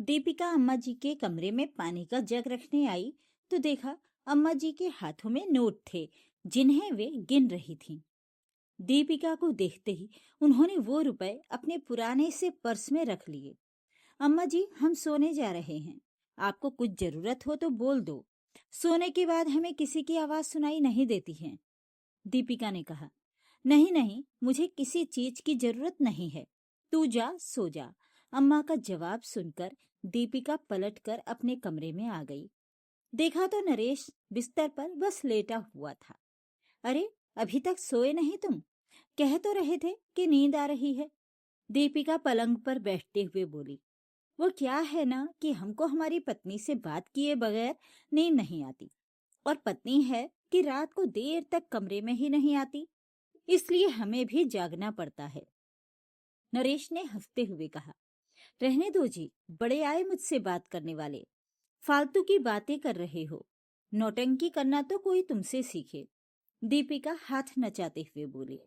दीपिका अम्मा जी के कमरे में पानी का जग रखने आई तो देखा अम्मा जी के हाथों में नोट थे जिन्हें वे गिन रही थीं। दीपिका को देखते ही उन्होंने वो रुपए अपने पुराने से पर्स में रख लिए। अम्मा जी, हम सोने जा रहे हैं, आपको कुछ जरूरत हो तो बोल दो। सोने के बाद हमें किसी की आवाज सुनाई नहीं देती है। दीपिका ने कहा, नहीं नहीं, मुझे किसी चीज की जरूरत नहीं है, तू जा सो जा। अम्मा का जवाब सुनकर दीपिका पलटकर अपने कमरे में आ गई। देखा तो नरेश बिस्तर पर बस लेटा हुआ था। अरे, अभी तक सोए नहीं तुम? कह तो रहे थे कि नींद आ रही है। दीपिका पलंग पर बैठते हुए बोली, वो क्या है ना कि हमको हमारी पत्नी से बात किए बगैर नींद नहीं आती, और पत्नी है कि रात को देर तक कमरे में ही नहीं आती, इसलिए हमें भी जागना पड़ता है। नरेश ने हंसते हुए कहा, रहने दो जी, बड़े आए मुझसे बात करने वाले, फालतू की बातें कर रहे हो। नौटंकी करना तो कोई तुमसे सीखे। दीपिका हाथ नचाते हुए बोली,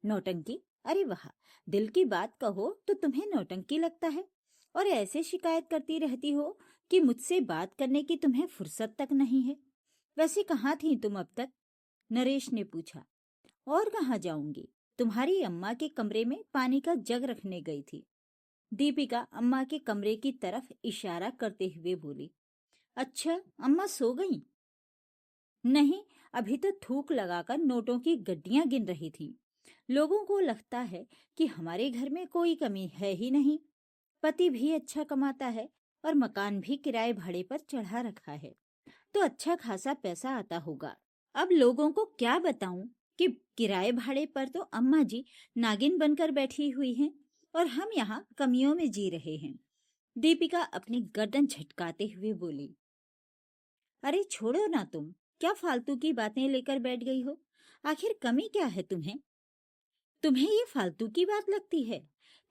नौटंकी? अरे वाह, दिल की बात कहो तो तुम्हें नौटंकी लगता है, और ऐसे शिकायत करती रहती हो कि मुझसे बात करने की तुम्हें फुर्सत तक नहीं है। वैसे कहाँ थी तुम अब तक? नरेश ने पूछा। और कहाँ जाऊंगी, तुम्हारी अम्मा के कमरे में पानी का जग रखने गई थी। दीपिका अम्मा के कमरे की तरफ इशारा करते हुए बोली, अच्छा, अम्मा सो गईं? नहीं, अभी तो थूक लगाकर नोटों की गड्डियां गिन रही थी। लोगों को लगता है कि हमारे घर में कोई कमी है ही नहीं। पति भी अच्छा कमाता है और मकान भी किराए भाड़े पर चढ़ा रखा है, तो अच्छा खासा पैसा आता होगा। अब लोगों को क्या बताऊं कि किराए भाड़े पर तो अम्मा जी नागिन बनकर बैठी हुई हैं और हम यहाँ कमियों में जी रहे हैं। दीपिका अपनी गर्दन झटकाते हुए बोली, अरे छोड़ो ना तुम, क्या फालतू की बातें लेकर बैठ गई हो? आखिर कमी क्या है तुम्हें? तुम्हें ये फालतू की बात लगती है?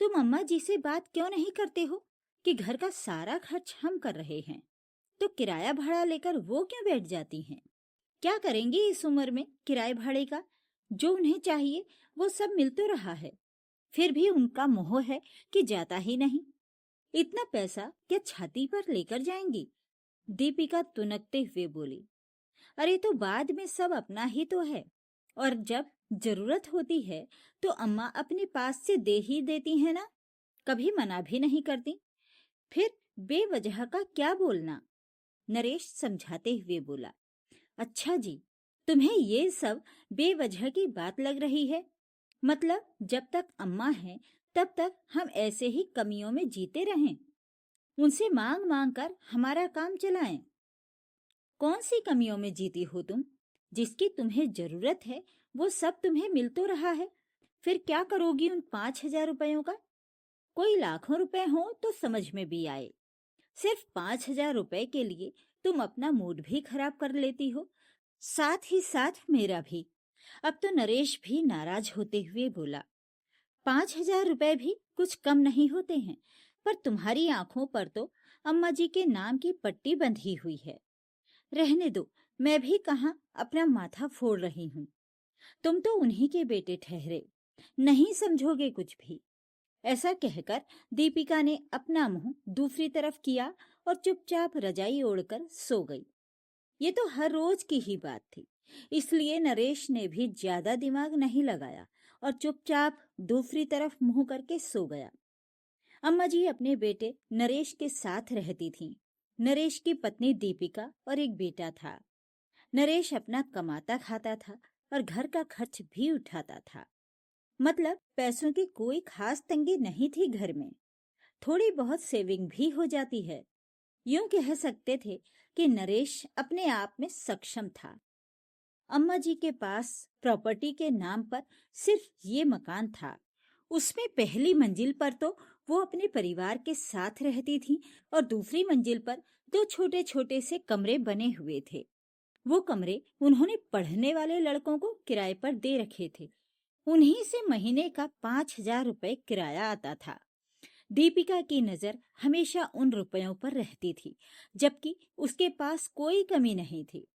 तुम अम्मा जी से बात क्यों नहीं करते हो कि घर का सारा खर्च हम कर रहे हैं, तो किराया भाड़ा लेकर वो क्यों बैठ जाती हैं? क्या करेंगी इस उम्र में किराए भाड़े का? जो उन्हें चाहिए वो सब मिल तो रहा है, फिर भी उनका मोह है कि जाता ही नहीं। इतना पैसा क्या छाती पर लेकर जाएंगी? दीपिका तुनकते हुए बोली, अरे तो बाद में सब अपना ही तो है, और जब जरूरत होती है तो अम्मा अपने पास से दे ही देती है ना, कभी मना भी नहीं करती। फिर बेवजह का क्या बोलना? नरेश समझाते हुए बोला, अच्छा जी, तुम्हें ये सब बेवजह की बात लग रही है? मतलब जब तक अम्मा है तब तक हम ऐसे ही कमियों में जीते रहें, उनसे मांग मांग कर हमारा काम चलाएं? कौन सी कमियों में जीती हो तुम? जिसकी तुम्हें जरूरत है वो सब तुम्हें मिल तो रहा है, फिर क्या करोगी उन 5,000 रुपयों का? कोई लाखों रुपए हो तो समझ में भी आए, सिर्फ 5,000 रुपए के लिए तुम अपना मूड भी खराब कर लेती हो, साथ ही साथ मेरा भी। अब तो नरेश भी नाराज होते हुए बोला, 5,000 रुपए भी कुछ कम नहीं होते हैं, पर तुम्हारी आंखों पर तो अम्मा जी के नाम की पट्टी बंधी हुई है। रहने दो, मैं भी कहाँ अपना माथा फोड़ रही हूँ, तुम तो उन्हीं के बेटे ठहरे, नहीं समझोगे कुछ भी। ऐसा कहकर दीपिका ने अपना मुंह दूसरी तरफ किया और चुपचाप रजाई ओढ़कर सो गई। ये तो हर रोज की ही बात थी, इसलिए नरेश ने भी ज्यादा दिमाग नहीं लगाया और चुपचाप दूसरी तरफ मुंह करके सो गया। अम्मा जी अपने बेटे नरेश के साथ रहती थीं। नरेश की पत्नी दीपिका और एक बेटा था। नरेश अपना कमाता खाता था और घर का खर्च भी उठाता था। मतलब पैसों की कोई खास तंगी नहीं थी घर में, थोड़ी बहुत सेविंग भी हो जाती है। यूं कह सकते थे कि नरेश अपने आप में सक्षम था। अम्मा जी के पास प्रॉपर्टी के नाम पर सिर्फ ये मकान था। उसमें पहली मंजिल पर तो वो अपने परिवार के साथ रहती थी और दूसरी मंजिल पर दो छोटे छोटे से कमरे बने हुए थे। वो कमरे उन्होंने पढ़ने वाले लड़कों को किराए पर दे रखे थे। उन्हीं से महीने का 5,000 रुपए किराया आता था। दीपिका की नजर हमेशा उन रुपयों पर रहती थी, जबकि उसके पास कोई कमी नहीं थी।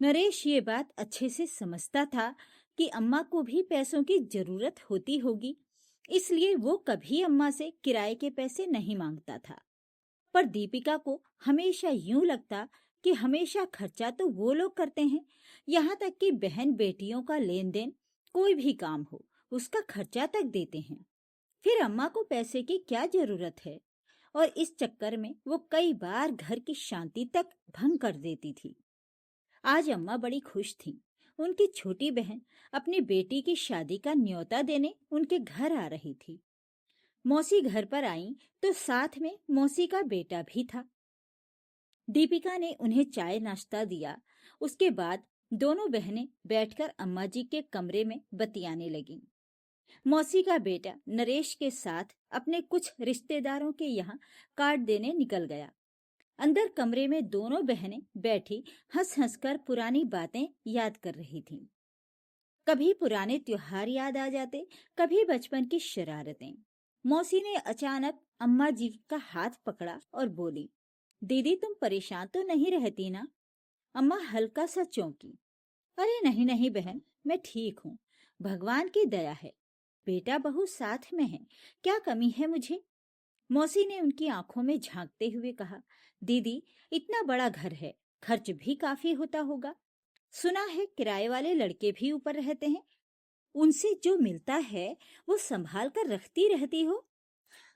नरेश ये बात अच्छे से समझता था कि अम्मा को भी पैसों की जरूरत होती होगी, इसलिए वो कभी अम्मा से किराए के पैसे नहीं मांगता था। पर दीपिका को हमेशा यूं लगता कि हमेशा खर्चा तो वो लोग करते हैं, यहाँ तक कि बहन बेटियों का लेन देन, कोई भी काम हो उसका खर्चा तक देते हैं। फिर अम्मा को पैसे की क्या जरूरत है? और इस चक्कर में वो कई बार घर की शांति तक भंग कर देती थी। आज अम्मा बड़ी खुश थीं। उनकी छोटी बहन अपनी बेटी की शादी का न्योता देने उनके घर आ रही थी। मौसी घर पर आई तो साथ में मौसी का बेटा भी था। दीपिका ने उन्हें चाय नाश्ता दिया। उसके बाद दोनों बहनें बैठकर अम्मा जी के कमरे में बतियाने लगीं। मौसी का बेटा नरेश के साथ अपने कुछ रिश्तेदारों के यहाँ कार्ड देने निकल गया। अंदर कमरे में दोनों बहनें बैठी हंस हंस कर पुरानी बातें याद कर रही थीं। कभी पुराने त्योहार याद आ जाते, कभी बचपन की शरारतें। मौसी ने अचानक अम्मा जी का हाथ पकड़ा और बोली, दीदी तुम परेशान तो नहीं रहती ना? अम्मा हल्का सा चौंकी। अरे नहीं नहीं बहन, मैं ठीक हूँ, भगवान की दया है। बेटा बहू साथ में है, क्या कमी है मुझे? मौसी ने उनकी आंखों में झांकते हुए कहा, दीदी इतना बड़ा घर है, खर्च भी काफी होता होगा। सुना है किराए वाले लड़के भी ऊपर रहते हैं, उनसे जो मिलता है वो संभाल कर रखती रहती हो।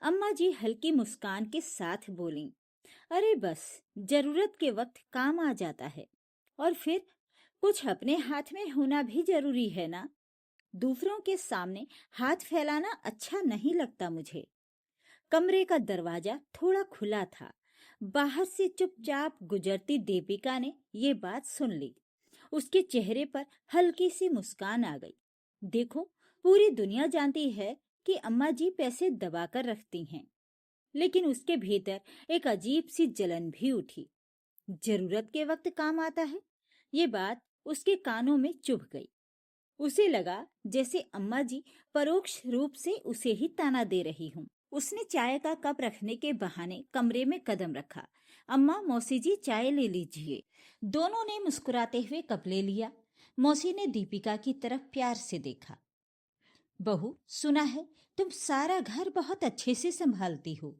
अम्मा जी हल्की मुस्कान के साथ बोली, अरे बस जरूरत के वक्त काम आ जाता है, और फिर कुछ अपने हाथ में होना भी जरूरी है ना। दूसरों के सामने हाथ फैलाना अच्छा नहीं लगता मुझे। कमरे का दरवाजा थोड़ा खुला था। बाहर से चुपचाप गुजरती दीपिका ने ये बात सुन ली। उसके चेहरे पर हल्की सी मुस्कान आ गई। देखो, पूरी दुनिया जानती है कि अम्मा जी पैसे दबा कर रखती हैं, लेकिन उसके भीतर एक अजीब सी जलन भी उठी। जरूरत के वक्त काम आता है, ये बात उसके कानों में चुभ गई। उसे लगा जैसे अम्मा जी परोक्ष रूप से उसे ही ताना दे रही हूँ। उसने चाय का कप रखने के बहाने कमरे में कदम रखा। अम्मा, मौसी जी चाय ले लीजिए। दोनों ने मुस्कुराते हुए कप ले लिया। मौसी ने दीपिका की तरफ प्यार से देखा। बहू, सुना है तुम सारा घर बहुत अच्छे से संभालती हो।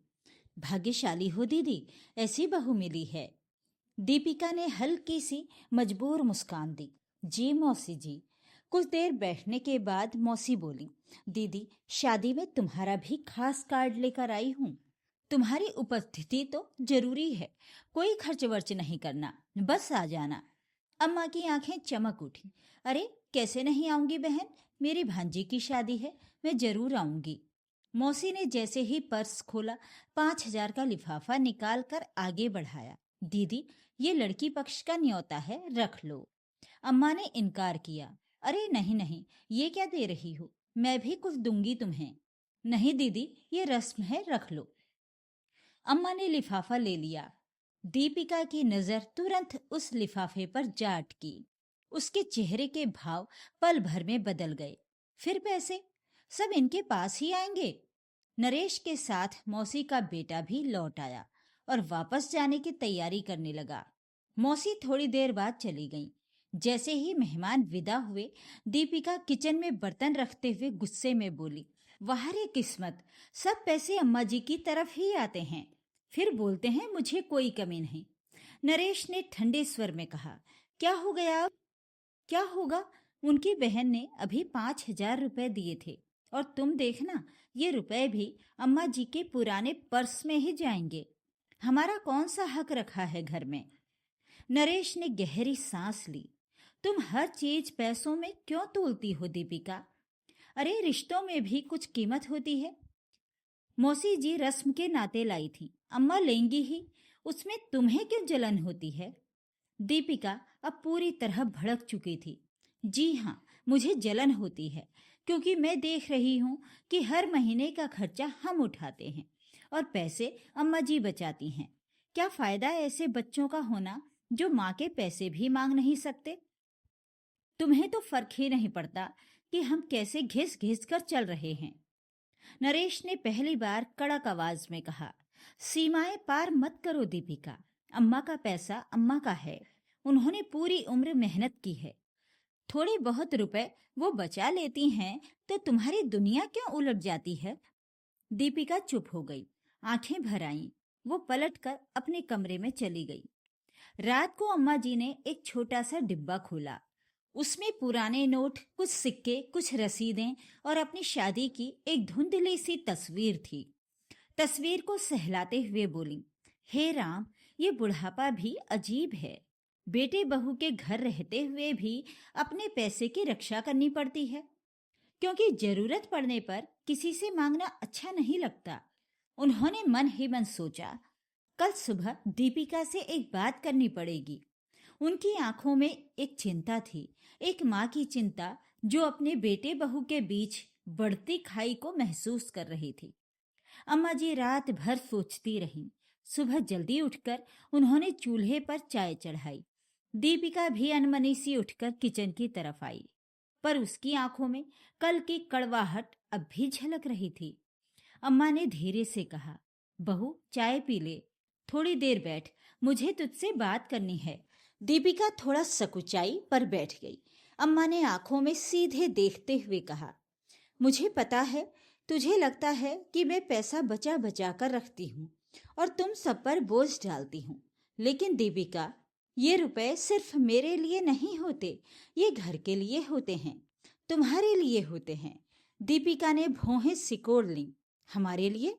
भाग्यशाली हो दीदी, ऐसी बहू मिली है। दीपिका ने हल्की सी मजबूर मुस्कान दी। जी मौसी जी। कुछ देर बैठने के बाद मौसी बोली, दीदी शादी में तुम्हारा भी खास कार्ड लेकर आई हूँ। तुम्हारी उपस्थिति तो जरूरी है, कोई खर्च वर्च नहीं करना, बस आ जाना। अम्मा की आंखें चमक उठी। अरे कैसे नहीं आऊंगी बहन, मेरी भांजी की शादी है, मैं जरूर आऊंगी। मौसी ने जैसे ही पर्स खोला 5,000 का लिफाफा निकाल कर आगे बढ़ाया। दीदी ये लड़की पक्ष का न्योता है, रख लो। अम्मा ने इनकार किया। अरे नहीं नहीं, ये क्या दे रही हो, मैं भी कुछ दूंगी तुम्हें। नहीं दीदी, ये रस्म है, रख लो। अम्मा ने लिफाफा ले लिया। दीपिका की नजर तुरंत उस लिफाफे पर जा अटकी। उसके चेहरे के भाव पल भर में बदल गए। फिर पैसे सब इनके पास ही आएंगे। नरेश के साथ मौसी का बेटा भी लौट आया और वापस जाने की तैयारी करने लगा। मौसी थोड़ी देर बाद चली गई। जैसे ही मेहमान विदा हुए, दीपिका किचन में बर्तन रखते हुए गुस्से में बोली, वाह रे किस्मत, सब पैसे अम्मा जी की तरफ ही आते हैं, फिर बोलते हैं मुझे कोई कमी नहीं। नरेश ने ठंडे स्वर में कहा, क्या हो गया अब? क्या होगा? उनकी बहन ने अभी 5,000 रुपए दिए थे, और तुम देखना ये रुपए भी अम्मा जी के पुराने पर्स में ही जाएंगे। हमारा कौन सा हक रखा है घर में? नरेश ने गहरी सांस ली। तुम हर चीज पैसों में क्यों तोलती हो दीपिका? अरे रिश्तों में भी कुछ कीमत होती है। मौसी जी रस्म के नाते लाई थी, अम्मा लेंगी ही, उसमें तुम्हें क्यों जलन होती है? दीपिका अब पूरी तरह भड़क चुकी थी। जी हाँ, मुझे जलन होती है, क्योंकि मैं देख रही हूँ कि हर महीने का खर्चा हम उठाते हैं और पैसे अम्मा जी बचाती हैं। क्या फायदा ऐसे बच्चों का होना जो माँ के पैसे भी मांग नहीं सकते? तुम्हें तो फर्क ही नहीं पड़ता कि हम कैसे घिस घिस कर चल रहे हैं। नरेश ने पहली बार कड़क आवाज में कहा, सीमाएं पार मत करो दीपिका, अम्मा का पैसा अम्मा का है, उन्होंने पूरी उम्र मेहनत की है। थोड़े बहुत रुपए वो बचा लेती हैं तो तुम्हारी दुनिया क्यों उलट जाती है? दीपिका चुप हो गई, आंखें भर आईं। वो पलटकर अपने कमरे में चली गई। रात को अम्मा जी ने एक छोटा सा डिब्बा खोला। उसमें पुराने नोट, कुछ सिक्के, कुछ रसीदें और अपनी शादी की एक धुंधली सी तस्वीर थी। तस्वीर को सहलाते हुए बोली, हे राम, ये बुढ़ापा भी अजीब है। बेटे बहू के घर रहते हुए भी अपने पैसे की रक्षा करनी पड़ती है, क्योंकि जरूरत पड़ने पर किसी से मांगना अच्छा नहीं लगता। उन्होंने मन ही मन सोचा, कल सुबह दीपिका से एक बात करनी पड़ेगी। उनकी आंखों में एक चिंता थी, एक माँ की चिंता जो अपने बेटे बहू के बीच बढ़ती खाई को महसूस कर रही थी। अम्मा जी रात भर सोचती रहीं। सुबह जल्दी उठकर उन्होंने चूल्हे पर चाय चढ़ाई। दीपिका भी अनमनी सी उठकर किचन की तरफ आई, पर उसकी आंखों में कल की कड़वाहट अब भी झलक रही थी। अम्मा ने धीरे से कहा, बहू चाय पी ले, थोड़ी देर बैठ, मुझे तुझसे बात करनी है। दीपिका थोड़ा सकुचाई पर बैठ गई। अम्मा ने आंखों में सीधे देखते हुए कहा, मुझे पता है तुझे लगता है कि मैं पैसा बचा बचा कर रखती हूँ और तुम सब पर बोझ डालती हूँ, लेकिन दीपिका, ये रुपए सिर्फ मेरे लिए नहीं होते, ये घर के लिए होते हैं, तुम्हारे लिए होते हैं। दीपिका ने भौहें सिकोड़ लीं। हमारे लिए?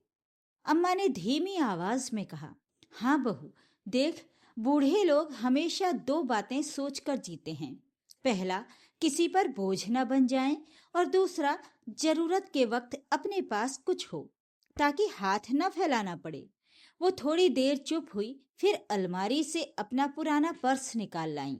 अम्मा ने धीमी आवाज में कहा, हाँ बहू, देख, बूढ़े लोग हमेशा दो बातें सोचकर जीते हैं। पहला, किसी पर बोझ न बन जाएं, और दूसरा, जरूरत के वक्त अपने पास कुछ हो ताकि हाथ न फैलाना पड़े। वो थोड़ी देर चुप हुई, फिर अलमारी से अपना पुराना पर्स निकाल लाई।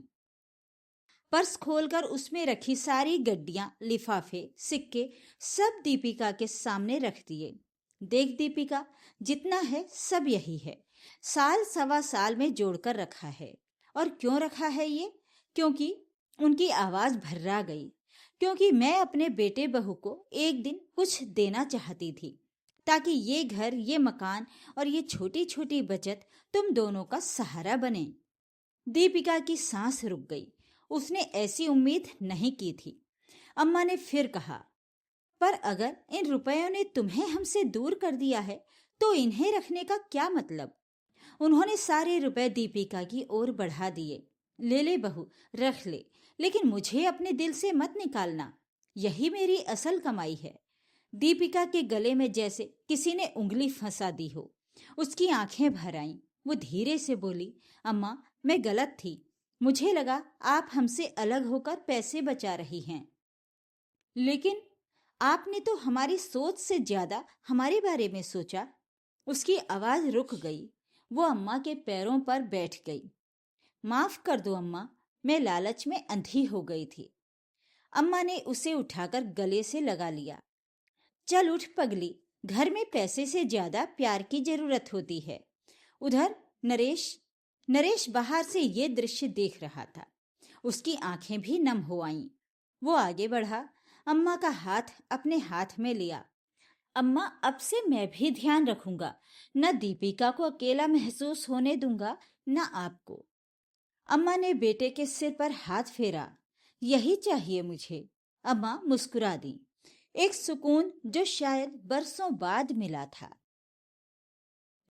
पर्स खोलकर उसमें रखी सारी गड्डियां, लिफाफे, सिक्के सब दीपिका के सामने रख दिए। देख दीपिका, जितना है सब यही है, साल सवा साल में जोड़कर रखा है। और क्यों रखा है ये? क्योंकि उनकी आवाज भर्रा गई, क्योंकि मैं अपने बेटे बहू को एक दिन कुछ देना चाहती थी, ताकि ये घर, ये मकान और ये छोटी छोटी बचत तुम दोनों का सहारा बने। दीपिका की सांस रुक गई। उसने ऐसी उम्मीद नहीं की थी। अम्मा ने फिर कहा, पर अगर इन रुपयों ने तुम्हें हमसे दूर कर दिया है तो इन्हें रखने का क्या मतलब? उन्होंने सारे रुपए दीपिका की ओर बढ़ा दिए। ले ले बहू, रख ले, लेकिन मुझे अपने दिल से मत निकालना, यही मेरी असल कमाई है। दीपिका के गले में जैसे किसी ने उंगली फंसा दी हो। उसकी आंखें भर आईं। वो धीरे से बोली, अम्मा, मैं गलत थी। मुझे लगा आप हमसे अलग होकर पैसे बचा रही हैं, लेकिन आपने तो हमारी सोच से ज्यादा हमारे बारे में सोचा। उसकी आवाज रुक गई। वो अम्मा के पैरों पर बैठ गई। माफ कर दो अम्मा, मैं लालच में अंधी हो गई थी। अम्मा ने उसे उठाकर गले से लगा लिया। चल उठ पगली, घर में पैसे से ज्यादा प्यार की जरूरत होती है। उधर नरेश बाहर से ये दृश्य देख रहा था। उसकी आंखें भी नम हो आईं। वो आगे बढ़ा, अम्मा का हाथ अपने हाथ में लिया। अम्मा, अब से मैं भी ध्यान रखूंगा, न दीपिका को अकेला महसूस होने दूंगा, न आपको। अम्मा ने बेटे के सिर पर हाथ फेरा। यही चाहिए मुझे। अम्मा मुस्कुरा दी। एक सुकून जो शायद बरसों बाद मिला था।